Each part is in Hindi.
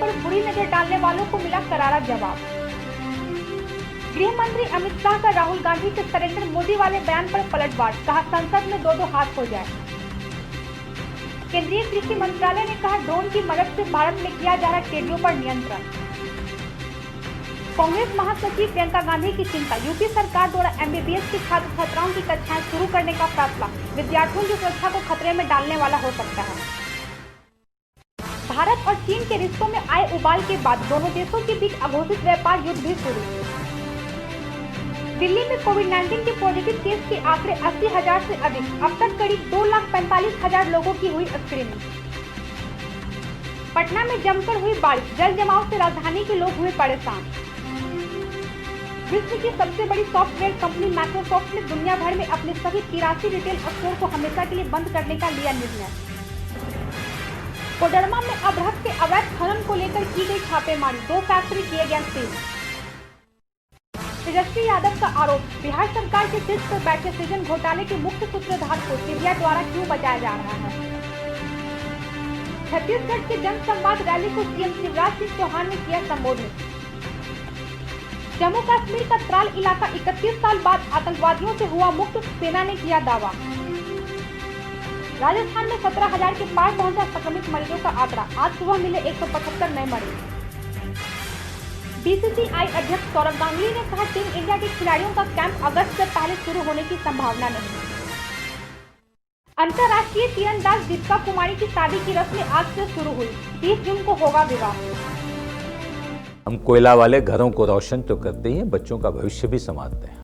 पर बुरी नजर डालने वालों को मिला करारा जवाब। गृह मंत्री अमित शाह का राहुल गांधी के सरेंडर मोदी वाले बयान पर पलटवार, कहा संसद में दो हाथ हो जाए। केंद्रीय कृषि मंत्रालय ने कहा ड्रोन की मदद से भारत में किया जा रहा टिड्डियों पर नियंत्रण। कांग्रेस महासचिव प्रियंका गांधी की चिंता, यूपी सरकार द्वारा एमबीबीएस की छात्र छात्राओं की कक्षाएं शुरू करने का फैसला विद्यार्थियों की सुरक्षा को खतरे में डालने वाला हो सकता है। भारत और चीन के रिश्तों में आए उबाल के बाद दोनों देशों के बीच अघोषित व्यापार युद्ध भी शुरू। दिल्ली में कोविड-19 के पॉजिटिव केस के आंकड़े 80,000 से अधिक, अब तक करीब 2,45,000 लोगों की हुई स्क्रीनिंग। पटना में जमकर हुई बारिश, जल जमाव से राजधानी के लोग हुए परेशान। विश्व की सबसे बड़ी सॉफ्टवेयर कंपनी माइक्रोसॉफ्ट ने दुनिया भर में अपने सभी 83 रिटेल स्टोर को हमेशा के लिए बंद करने का लिया निर्णय। कोडरमा में अभ्रक के अवैध खनन को लेकर की गई छापेमारी, 2 फैक्ट्री किए गए सील। तेजस्वी यादव का आरोप, बिहार सरकार के शीर्ष पर बैठे सृजन घोटाले के मुख्य सूत्रधार को सीबीआई द्वारा क्यों बचाया जा रहा है। छत्तीसगढ़ के जन संवाद रैली को सीएम शिवराज सिंह चौहान ने किया संबोधित। जम्मू कश्मीर का त्राल इलाका 31 साल बाद आतंकवादियों से हुआ मुक्त, सेना ने किया दावा। राजस्थान में 17,000 के पार पहुंचा संक्रमित मरीजों का आंकड़ा, आज सुबह मिले 175 नए मरीज। बीसीसीआई अध्यक्ष सौरभ गांगुली ने कहा टीम इंडिया के खिलाड़ियों का कैंप अगस्त से पहले शुरू होने की संभावना नहीं। अंतर्राष्ट्रीय तीरंदाज दीपिका कुमारी की शादी की रस्में आज से शुरू हुई, 30 जून को होगा विवाह। हम कोयला वाले घरों को रोशन तो करते ही हैं, बच्चों का भविष्य भी संवारते हैं।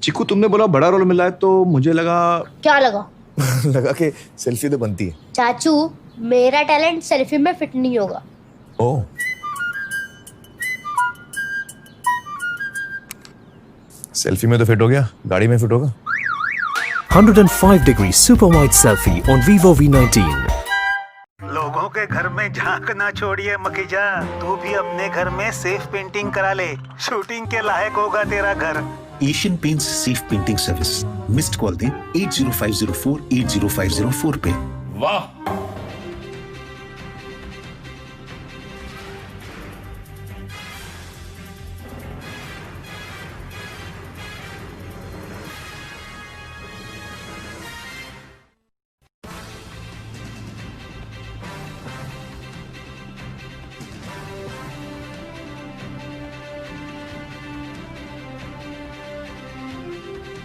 चिकू, तुमने बोला बड़ा रोल मिला है तो मुझे लगा। क्या लगा? लगा कि सेल्फी तो बनती है। चाचू, मेरा टैलेंट सेल्फी में फिट नहीं होगा। ओह, सेल्फी में तो फिट हो गया, गाड़ी में फिट होगा। 105 degree super wide selfie on Vivo V19। लोगों के घर में झांक ना छोड़िए मखीजा, तू भी अपने घर में सेफ पेंटिंग करा ले, शूटिंग के लायक होगा तेरा घर। Asian paints safe painting service, missed call दें 80504 80504 पे। वाह,